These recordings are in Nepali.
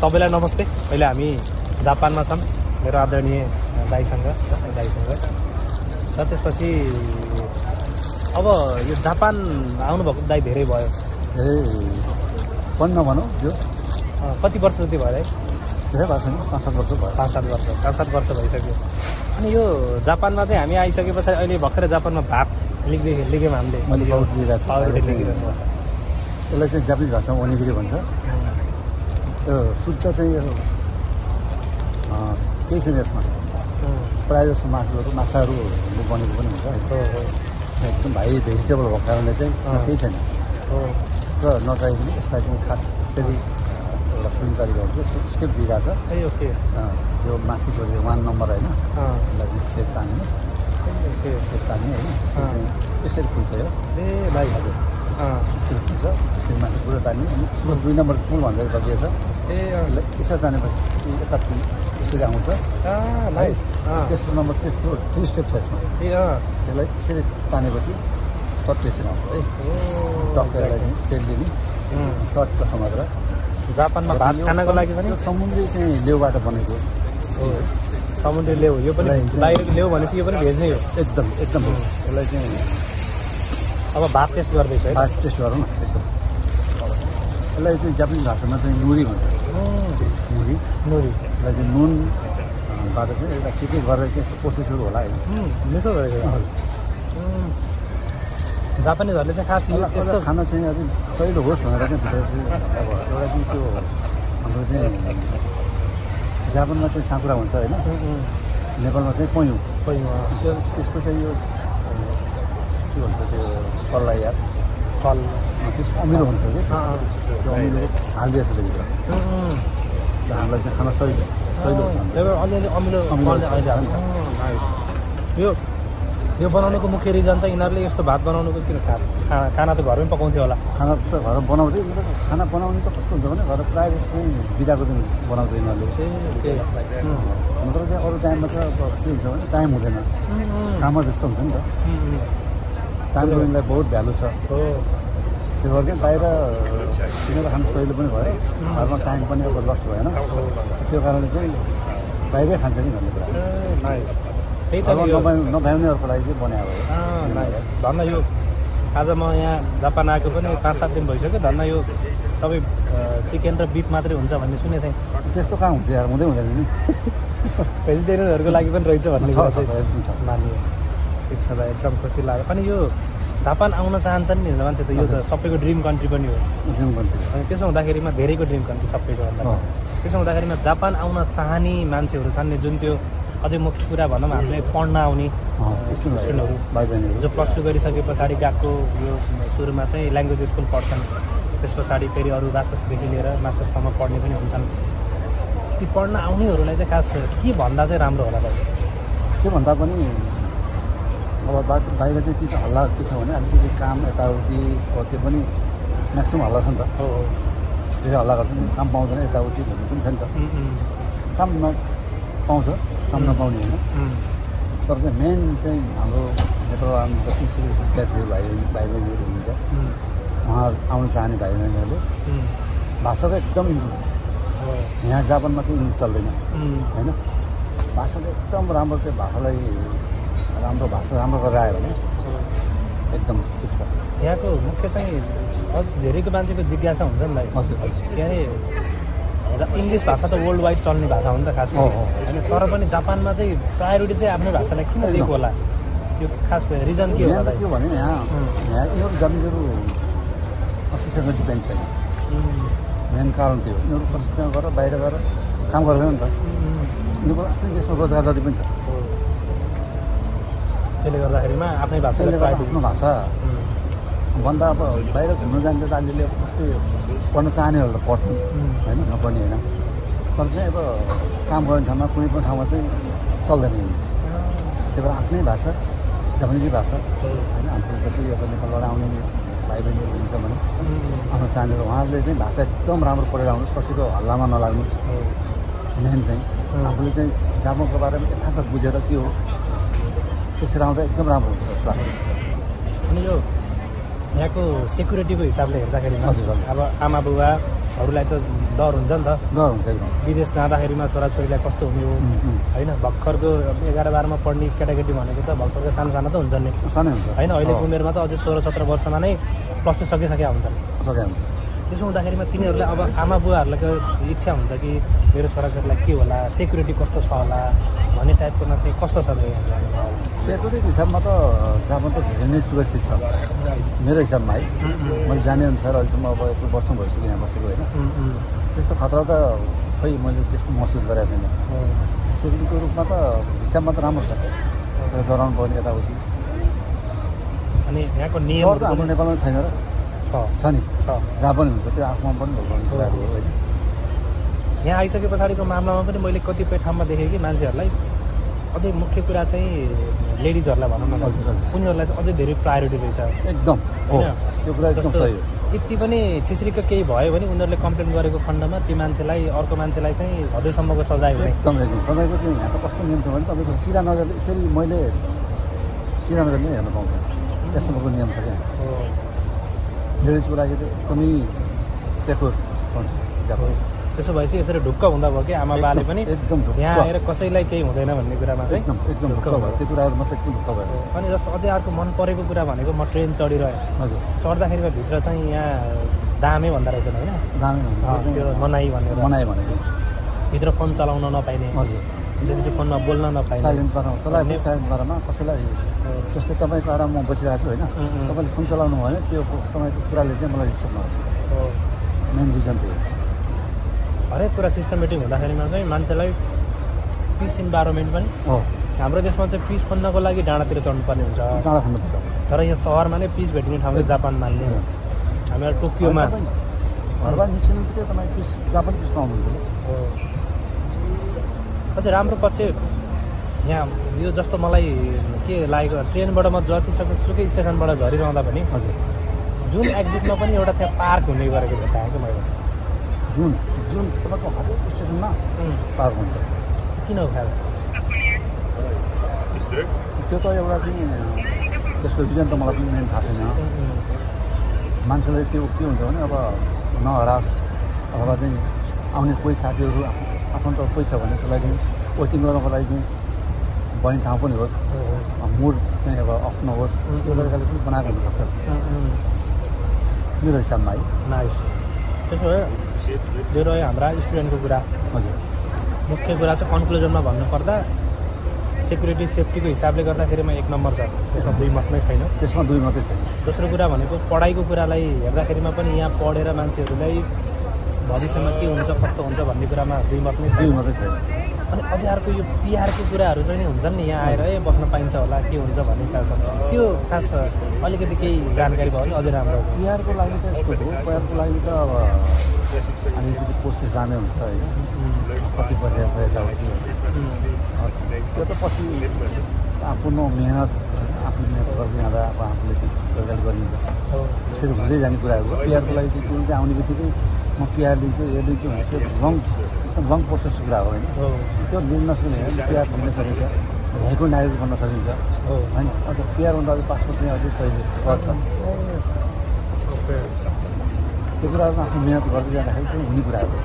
सबैलाई नमस्ते। अहिले हामी जापानमा छौँ मेरो आदरणीय दाइसँग र त्यसपछि अब यो जापान आउनुभएको दाइ धेरै भयो, पनि नभनौँ यो कति वर्ष जति भयो है? धेरै भएको छैन, 5-7 वर्ष भयो। 5-7 वर्ष भइसक्यो। अनि यो जापानमा चाहिँ हामी आइसके पछाडि अहिले भर्खरै जापानमा भात लेख्यौँ हामीले। मैले बहुत लिइरहेको छु। यसलाई चाहिँ जापानिज भाषामा ओनिगिरी भन्छ। यो शुद्ध चाहिँ यो केही छैन यसमा, प्रायः जस्तो मासुहरू माछाहरूले बनेको पनि हुन्छ। एकदम भाइ भेजिटेबल भएको कारणले चाहिँ केही छैन र नचाहिने यसलाई चाहिँ खास यसरी एउटा फिल्म तरिका हुन्छ, स्टेप दिइरहेको छ। यो माथिको यो 1 नम्बर होइन, यसलाई चाहिँ सेप तान्ने होइन, यसरी खुल्छ यो। भाइ हजुर यसरी खुल्छ, यसरी माथि पुरा तान्ने। अनि 2 नम्बर पुल भन्दै बगिएछ, यसरी तानेपछि यता यसरी आउँछ। तेस्रो नम्बर 3 स्टेप छ यसमा। यसलाई यसरी तानेपछि सर्ट यसरी आउँछ है, टक्करलाई चाहिँ सेप दिने सर्टको समातेर। जापानमा भात खानको लागि पनि समुद्री चाहिँ लेउबाट बनेको हो। समुद्री लेउ, यो पनि बाहिरको लेउ भनेपछि यो पनि भेज नै हो। एकदम यसलाई चाहिँ अब भात टेस्ट गर्दैछ है, भात टेस्ट गरौँ न। यसलाई चाहिँ जापानिज भाषामा चाहिँ नुरी भन्छ। यसलाई चाहिँ नुनबाट चाहिँ एउटा के गरेर चाहिँ प्रोसेसहरू होला होइन, मिठो गरेको। जापानिजहरूले चाहिँ खास यस्तो खाना चाहिँ अलिक सजिलो होस् भनेर चाहिँ भित्र चाहिँ अब एउटा चाहिँ त्यो हाम्रो चाहिँ जापानमा चाहिँ साकुरा भन्छ होइन, नेपालमा चाहिँ पयौँ। त्यसको चाहिँ यो के भन्छ त्यो फललाई यार फल त्यस अमिलो हुन्छ कि त्यो अमिलो हालिदिएछ भित्र, हामीलाई चाहिँ खाना सजिलो अलिअलि अमिलो। यो बनाउनुको मुख्य रिजन चाहिँ यिनीहरूले यस्तो भात बनाउनुको किन खाना त घरमै पकाउँथ्यो होला? खाना त घर बनाउँथ्यो, खाना बनाउनु त कस्तो हुन्छ भने घर प्रायः जस्तो चाहिँ बिदाको दिन बनाउँछ यिनीहरूले। नत्र चाहिँ अरू टाइममा त अब के हुन्छ भने टाइम हुँदैन, काममा व्यस्त हुन्छ नि त। टाइमको यिनीहरूलाई बहुत भ्यालु छ, त्यो गर्दै बाहिर किनेर खानु सजिलो पनि भयो, घरमा टाइम पनि अब लस्ट भएन। त्यो कारणले चाहिँ बाहिरै खान्छ नि भन्ने कुरा। त्यही त नभ्याउनेहरूको लागि चाहिँ बनाएको हो। धन्न यो आज म यहाँ जापान आएको पनि 5-7 दिन भइसक्यो। धन्न यो सबै चिकन र बिफ मात्रै हुन्छ भन्ने सुनेको थिएँ। त्यस्तो कहाँ हुन्छ यार, हुँदैन नि। भेजिटेरियनहरूको लागि पनि रहेछ भन्ने कुरा चाहिँ मानियो। ठिक छ भाइ, एकदम खुसी लाग्यो। अनि यो जापान आउन चाहन्छन् नि मान्छे त, यो त सबैको ड्रिम कन्ट्री पनि हो। Dream country. अनि त्यसो हुँदाखेरिमा धेरैको ड्रिम कन्ट्री सबैको भन्दा, त्यसो हुँदाखेरिमा जापान आउन चाहने मान्छेहरू छन् नि, जुन त्यो अझै मुख्य कुरा भनौँ हामीले पढ्न आउने स्टुडेन्टहरू जो +2 गरिसके पछाडि गएको, यो सुरुमा चाहिँ ल्याङ्ग्वेज स्कुल पढ्छन्, त्यस पछाडि फेरि अरू ब्याचलर्सदेखि लिएर मास्टरसम्म पढ्ने पनि हुन्छन्। ती पढ्न आउनेहरूलाई चाहिँ खास के भन्दा चाहिँ राम्रो होला त? के भन्दा पनि अब बाहिर चाहिँ के छ हल्ला के छ भने अलिकति काम यताउति त्यो पनि म्याक्सिमम् हल्ला छ नि त। धेरै हल्ला गर्छ नि, काम पाउँदैन यताउति भन्ने पनि छ नि त। काम पाउँछ, काम नपाउने होइन। तर चाहिँ मेन चाहिँ हाम्रो नेपालमा जति विद्यार्थीहरू भाइ बहिनीहरू हुनुहुन्छ, उहाँ आउनु चाहने भाइ बहिनीहरूले भाषाको एकदम यहाँ जापानमा चाहिँ इङ्ग्लिस चल्दैन होइन। भाषाले एकदम राम्रो, त्यो भाषालाई राम्रो गरेर आयो भने एकदम ठिक छ। यहाँको मुख्य चाहिँ अझ धेरैको मान्छेको जिज्ञासा हुन्छ नि भाइ, के अरे इङ्ग्लिस भाषा त वर्ल्ड वाइड चल्ने भाषा हो नि त खास होइन, तर पनि जापानमा चाहिँ प्रायोरिटी चाहिँ आफ्नो भाषालाई किन दिएको होला? यो खास रिजन के होला? के भने यहाँ यिनीहरू जापानिजहरू कसैसँग डिपेन्ड छैन, मेन कारण त्यो हो। यिनीहरू कसैसँग गरेर बाहिर गएर काम गर्दैन नि त, यिनीहरूको आफ्नै देशमा रोजगार जति पनि छ। त्यसले गर्दाखेरिमा आफ्नै भाषा भन्दा अब बाहिर घुम्नु जान्छ त अलिअलि जस्तै पढ्न चाहनेहरू त पढ्छन् होइन, नपढ्ने होइन। तर चाहिँ अब काम गर्ने ठाउँमा कुनै पनि ठाउँमा चाहिँ चल्दैन इङ्ग्लिस। त्यही भएर आफ्नै भाषा जापानिज भाषा होइन। हाम्रो जति अब नेपालबाट आउने भाइ बहिनीहरू हुन्छ भने आफ्नो चाहनेहरू उहाँहरूले चाहिँ भाषा एकदम राम्रो पढेर आउनुहोस्, कसैको हल्लामा नलाग्नुहोस्। मेन चाहिँ आफूले चाहिँ जापानको बारेमा यथार्थ बुझेर के हो त्यसरी आउँदा एकदम राम्रो हुन्छ जस्तो लाग्छ। अनि यो यहाँको सेक्युरिटीको हिसाबले हेर्दाखेरि अब आमा बुवाहरूलाई त डर हुन्छ नि त, डर हुन्छ एकदम। विदेश जाँदाखेरिमा छोराछोरीलाई कस्तो हुने हो होइन। भर्खरको 11-12मा पढ्ने केटाकेटी भनेको त भर्खरको सानो सानो त हुन्छन् नि, सानै हुन्छ होइन। अहिलेको उमेरमा त अझै 16-17 वर्षमा नै +2 सकिसकेका हुन्छन्। त्यसो हुँदाखेरिमा तिनीहरूलाई अब आमा बुवाहरूलाई इच्छा हुन्छ कि मेरो छोराछोरीलाई के होला, सेक्युरिटी कस्तो छ होला भन्ने टाइपकोमा चाहिँ कस्तो छ? सेक्युरिटीको हिसाबमा त जापान त धेरै नै सुरक्षित छ मेरो हिसाबमा है। मैले जाने अनुसार अहिलेसम्म अब यत्रो वर्ष भइसक्यो यहाँ बसेको होइन, त्यस्तो खतरा त खै मैले त्यस्तो महसुस गरेको छैन। सेक्युरिटीको रूपमा त हिसाबमा त राम्रो छ, डराउनु पर्ने यताउति। अनि यहाँको नियम त हाम्रो नेपालमा छैन र छ नि, जहाँ पनि हुन्छ त्यो आफूमा पनि भइरहने कुराहरू हो होइन। यहाँ आइसके पछाडिको मामलामा पनि मैले कतिपय ठाउँमा देखेँ कि मान्छेहरूलाई अझै मुख्य कुरा चाहिँ लेडिजहरूलाई भनौँ न, उनीहरूलाई चाहिँ अझै धेरै प्रायोरिटी रहेछ एकदम होइन। त्यो कुरा एकदम सही हो। यति पनि छिस्रिक केही भयो भने उनीहरूले कम्प्लेन गरेको खण्डमा त्यो मान्छेलाई, अर्को मान्छेलाई चाहिँ हदैसम्मको सजाय हुने। एकदम तपाईँको चाहिँ यहाँ त कस्तो नियम छ भने तपाईँको सिधा नजरले यसरी मैले सिधा नजरले हेर्न पाउँदैन, त्यस्तोको नियम छ क्या। लेडिजको लागि त एकदमै सेक्युर जापान। त्यसो भएपछि यसरी ढुक्क हुँदा भयो कि आमा बाले पनि एकदम यहाँ आएर कसैलाई केही हुँदैन भन्ने कुरामा चाहिँ एकदम ढुक्क भयो। त्यो कुराहरू मात्रै एकदम ढुक्क भयो। अनि जस्तो अझै अर्को मन परेको कुरा भनेको म ट्रेन चढिरहेँ, हजुर, चढ्दाखेरिको भित्र चाहिँ यहाँ दामे भन्दा रहेछ होइन, दामे त्यो मनाई भनेको भित्र फोन चलाउन नपाइने, हजुर, त्यसपछि फोनमा बोल्न नपाइने, साइलेन्ट पारामा चलाउने, साइलेन्ट पारामा कसैलाई जस्तै तपाईँको आएर म बसिरहेको छु होइन, तपाईँले फोन चलाउनु भयो भने त्यो तपाईँको कुराले चाहिँ मलाई डिस्टर्ब नहोस्। मेन रिजन त्यही हरेक कुरा सिस्टमेटिक हुँदाखेरिमा चाहिँ मान्छेलाई पिस इन्भाइरोमेन्ट पनि हो। हाम्रो देशमा चाहिँ पिस खोज्नको लागि डाँडातिर चढ्नुपर्ने हुन्छ, डाँडा खोज्नुपर्छ। तर यहाँ सहरमा नै पिस भेटिने ठाउँ चाहिँ जापान मान्ने। हामीहरू टोकियोमा घरबाट निस्किनु बित्तिकै तपाईँ पिस जापान पिस पाउनुहुन्छ हो। अझै राम्रो पक्ष यहाँ यो जस्तो मलाई के लागेको, ट्रेनबाट म जतिसक्दो स्टेसनबाट झरिरहँदा पनि हजुर जुन एक्जिटमा पनि एउटा त्यहाँ पार्क हुने गरेको भेटाएँ कि मैले। जुन तपाईँको हरेक स्टेसनमा पार्क हुन्छ। किन हो खास? त्यो त एउटा चाहिँ त्यसको रिजन त मलाई पनि मेन थाहा छैन। मान्छेलाई त्यो के हुन्छ भने अब नहरास अथवा चाहिँ आउने कोही साथीहरू आफन्त कोही छ भने त्यसलाई चाहिँ वेटिङ गर्नको लागि चाहिँ बहिनी ठाउँ पनि होस्, मुड चाहिँ अब अफ नहोस्, त्यो तरिकाले पनि बनाएको हुनसक्छ मेरो हिसाबमा है। नाइस। त्यसो भए जो रह्यो हाम्रा स्टुडेन्टको कुरा, हजुर, मुख्य कुरा चाहिँ कन्क्लुजनमा भन्नुपर्दा सेक्युरिटी सेफ्टीको हिसाबले गर्दाखेरिमा 1 नम्बर छ, त्यसमा 2 मत नै छैन। त्यसमा 2 मात्रै छैन। दोस्रो कुरा भनेको पढाइको कुरालाई हेर्दाखेरिमा पनि यहाँ पढेर मान्छेहरूलाई भविष्यमा के हुन्छ कस्तो हुन्छ भन्ने कुरामा 2 मत नै छैन। अनि अझै अर्को यो पिआरको कुराहरू चाहिँ हुन्छन् नि, यहाँ आएर बस्न पाइन्छ होला के हुन्छ भन्ने खालको, त्यो खास अलिकति केही जानकारी भयो भने अझै राम्रो। पिआरको लागि त यस्तो हो, पिआरको लागि त अब अलिकति प्रोसेस जाने हुन्छ होइन, कति बसेको छ यताउति, त्यो त पछि आफ्नो मेहनत गर्दै जाँदा अब आफूले चाहिँ सरकार गरिन्छ, त्यसरी हुँदै जाने कुराहरू हो। पिआरको लागि चाहिँ कुन चाहिँ आउने बित्तिकै म पिआर लिन्छु यो लिन्छु भने त्यो एकदम लङ प्रोसेसको कुरा हो होइन। त्यो लिन नसक्ने भने पिआर लिन सकिन्छ, हेको नागरिक बन्न सकिन्छ होइन। अन्त पिआर भन्दा अझै पासपोर्ट चाहिँ अझै सही सहज छ। त्यो कुराहरू आफ्नो मिहिनेत गर्दै जाँदाखेरि पनि हुने कुराहरू हो।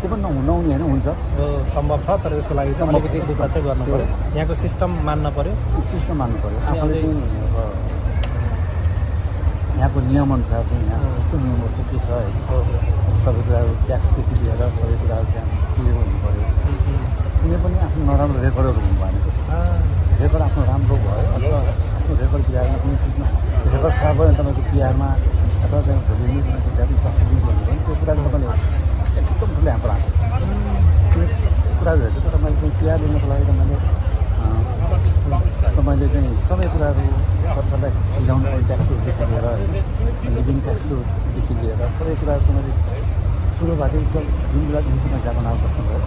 त्यो पनि नहुने होइन, हुन्छ सम्भव छ, तर त्यसको लागि चाहिँ अलिकति दुःख चाहिँ गर्नु पऱ्यो, यहाँको सिस्टम मान्न पऱ्यो, सिस्टम मान्नु पऱ्यो। आफूले चाहिँ यहाँको नियमअनुसार चाहिँ यहाँ कस्तो नियमहरू चाहिँ के छ होइन, सबै कुराहरू ट्याक्सदेखि लिएर सबै कुराहरू त्यहाँ क्लियर हुनु पऱ्यो। कुनै पनि आफ्नो नराम्रो रेकर्डहरू हुनु भएन, रेकर्ड आफ्नो राम्रो भयो अथवा आफ्नो रेकर्ड पिआरमा कुनै चिजमा रेकर्ड खराब भयो भने तपाईँको पिआरमा अथवा त्यहाँ भोलि तपाईँको जाति पासपोर्ट लिन्छ भने पनि त्यो कुराहरू तपाईँले एकदम ठुलो ह्याम्पर आएको कुनै कुराहरू हेर्छ। तर मैले चाहिँ पिआर लिनको लागि त मैले चाहिँ सबै कुराहरू सरकारलाई मिलाउनु पर्ने ट्याक्सहरूदेखि लिएर लिभिङ ट्याक्सदेखि लिएर सबै कुराहरू मैले सुरुबाट जुन बेलादेखि म जापान आएको बस्नुभयो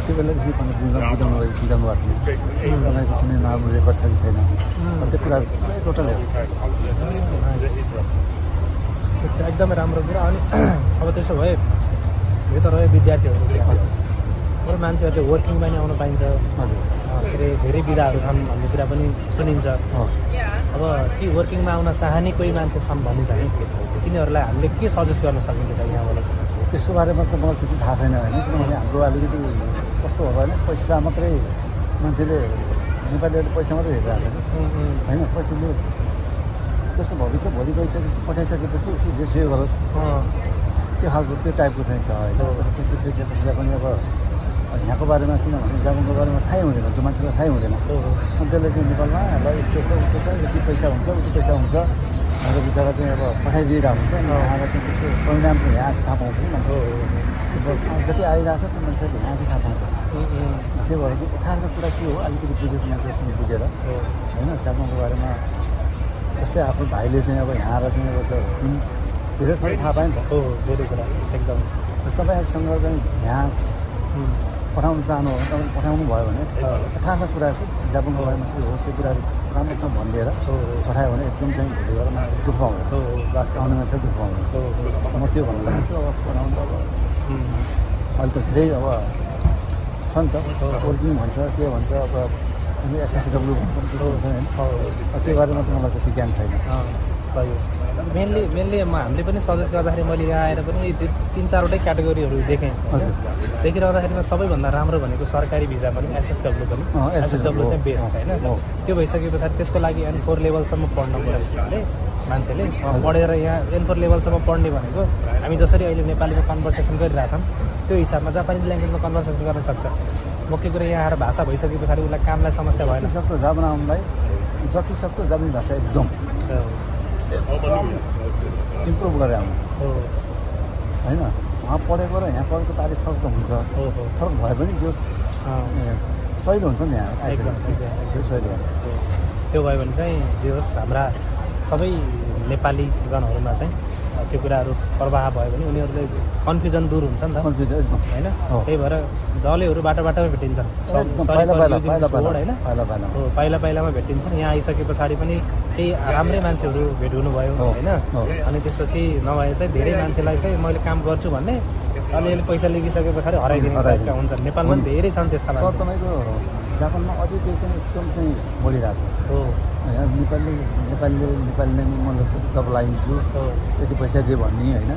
त्यो बेलादेखि तपाईँ बुझाउनु भएको छैन, तपाईँको कुनै नराम्रो रेकर्ड छ कि छैन, त्यो कुराहरू टोटल एकदमै राम्रो कुरा। अनि अब त्यसो भए यो त रह्यो विद्यार्थीहरूको कुरा, अरू मान्छेहरूले वर्किङमा नि आउनु पाइन्छ, के अरे धेरै विधाहरू छन् भन्ने कुरा पनि सुनिन्छ। अब ती वर्किङमा आउन चाहने कोही मान्छे छन् भने चाहिँ तिनीहरूलाई हामीले के सजेस्ट गर्न सकिन्छ त यहाँबाट? त्यसको बारेमा त मलाई त्यति थाहा छैन होइन, किनभने हाम्रो अलिकति कस्तो हो भने पैसा मात्रै मान्छेले नेपालीहरूले पैसा मात्रै हेरिरहेको छ कि होइन। पैसाले त्यसको भविष्य भोलि गइसकेपछि पठाइसकेपछि उसले जे सेयर गरोस् त्यो खालको त्यो टाइपको चाहिँ छ होइन। त्यसलाई पनि अब यहाँको बारेमा किनभने जापानको बारेमा थाहै हुँदैन, जो मान्छेलाई थाहै हुँदैन अनि त्यसले चाहिँ नेपालमा ल यस्तो छ उस्तो छ, यति पैसा हुन्छ उति पैसा हुन्छ भनेर बिचरा चाहिँ अब पठाइदिइरहेको हुन्छ अनि आएर चाहिँ त्यसको परिणाम चाहिँ यहाँ चाहिँ थाहा पाउँछ कि मान्छे जति आइरहेको छ त्यो मान्छेले यहाँ चाहिँ थाहा पाउँछ। त्यो भएर चाहिँ यथार्थ कुरा के हो अलिकति बुझेको मान्छेसँग बुझेर होइन जापानको बारेमा जस्तै आफ्नो भाइले चाहिँ अब यहाँ आएर चाहिँ अब जुन धेरै थोरै थाहा पायो नि त धेरै कुरा एकदम। तपाईँहरूसँग चाहिँ यहाँ पठाउनु चाहनु हो भने तपाईँ पठाउनु भयो भने यथार्थ कुरा जापानको बारेमा के हो त्यो कुराहरू राम्रोसँग भनिदिएर पठायो भने एकदम चाहिँ भोलि गएर मान्छे दुःख पाउँदैन, वास्तव आउने मान्छे दुःख पाउँदैन। म त्यो भन्नु चाहन्छु अब पठाउनु अब अहिले त धेरै अब छ नि त वर्किङ भन्छ के भन्छ अब एसएसडब्ल्यू भन्छ त्यो हुन्छ होइन, त्यो बारेमा त मलाई त्यति ज्ञान छैन। मेनली हामीले पनि सजेस्ट गर्दाखेरि मैले यहाँ आएर पनि 3-4वटै क्याटेगोरीहरू देखेँ। देखिरहँदाखेरिमा सबैभन्दा राम्रो भनेको सरकारी भिजा पनि एसएसडब्ल्यू पनि, एसएसडब्ल्यू चाहिँ बेस्ट होइन। त्यो भइसके पछाडि त्यसको लागि N4 लेभलसम्म पढ्नु पऱ्यो भने मान्छेले पढेर यहाँ N4 लेभलसम्म पढ्ने भनेको हामी जसरी अहिले नेपालीमा कन्भर्सेसन गरिरहेछौँ त्यो हिसाबमा जापानिज ल्याङ्ग्वेजमा कन्भर्सेसन गर्न सक्छ। मुख्य कुरा यहाँ आएर भाषा भइसके पछाडि उसलाई कामलाई समस्या भएन। जतिसक्दो जापान आउनुलाई जतिसक्दो जापानिज भाषा एकदम इम्प्रुभ गरेर आउँछ होइन। उहाँ पढेको र यहाँ पढेको त अलिक फरक त हुन्छ, फरक भए पनि जो सहिलो हुन्छ नि यहाँ आइसकेको त्यो सहिलो हुन्छ। त्यो भयो भने चाहिँ जे होस् हाम्रा सबै नेपाली जनहरूमा चाहिँ त्यो कुराहरू प्रवाह भयो भने उनीहरूले कन्फ्युजन दूर हुन्छ नि त, कन्फ्युजन एकदम होइन। त्यही भएर दलैहरू बाटामा भेटिन्छन् होइन, पाइलामा भेटिन्छन्। यहाँ आइसके पछाडि पनि केही राम्रै मान्छेहरू भेट हुनुभयो होइन। अनि त्यसपछि नभए चाहिँ धेरै मान्छेलाई चाहिँ मैले काम गर्छु भन्ने अलिअलि पैसा लिइसके पछाडि हराइदिने टाइपका हुन्छन्। नेपालमा पनि धेरै छन् त्यस्ता मान्छे। तपाईँको जापानमा अझै त्यो चाहिँ एकदम चाहिँ बढिरहेको छ हो। नेपालीले नि मलाई जब लाइन्छु यति पैसा दियो भन्ने होइन,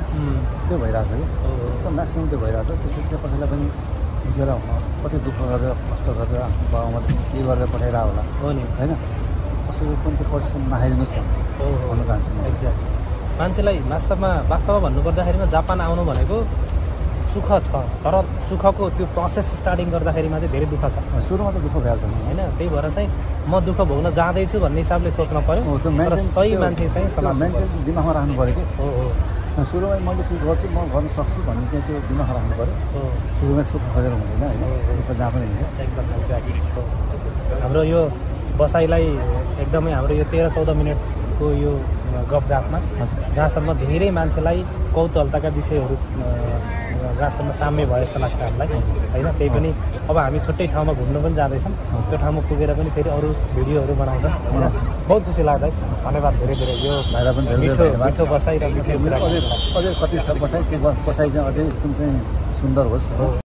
त्यो भइरहेछ कि एकदम म्याक्सिमम् त्यो भइरहेछ। त्यसरी चाहिँ कसैलाई पनि बुझेर कति दुःख गरेर कष्ट गरेर आफ्नो बाबामाले के गरेर पठाइरह होला हो नि होइन। कसैको पनि त्यो परिश्रम नखाइदिनुहोस् भन्न चाहन्छु म। एक्ज्याक्ट मान्छेलाई वास्तवमा भन्नुपर्दाखेरिमा जापान आउनु भनेको सुख छ, तर सुखको त्यो प्रोसेस स्टार्टिङ गर्दाखेरिमा चाहिँ धेरै दुःख छ। सुरुमा त दुःख भइहाल्छ होइन। त्यही भएर चाहिँ म दुःख भोग्न जाँदैछु भन्ने हिसाबले सोच्न पऱ्यो। तर सही मान्छे चाहिँ मेन्टल दिमागमा राख्नु पऱ्यो कि सुरुमै मैले के गर्छु म गर्न सक्छु भन्ने चाहिँ त्यो दिमागमा राख्नु पऱ्यो। सुरुमै सुख खोजेर हुँदैन होइन, दुःख जहाँ पनि हुन्छ एकदम एक्ज्याक्टली। हाम्रो यो बसाइलाई एकदमै हाम्रो यो 13-14 मिनटको यो गफगाफमा जहाँसम्म धेरै मान्छेलाई कौतूहलताका विषयहरू जहाँसम्म साम्य भयो जस्तो लाग्छ हामीलाई होइन। त्यही पनि अब हामी छुट्टै ठाउँमा घुम्नु पनि जाँदैछौँ, त्यो ठाउँमा पुगेर पनि फेरि अरू भिडियोहरू बनाउँछौँ। बहुत खुसी लाग्छ है, धन्यवाद धेरै धेरै। यो भाइलाई पनि मिठो बसाइ र मिठो कुरा अझै कति छ बसाइ, त्यो बसाइ चाहिँ अझै एकदम चाहिँ सुन्दर होस्।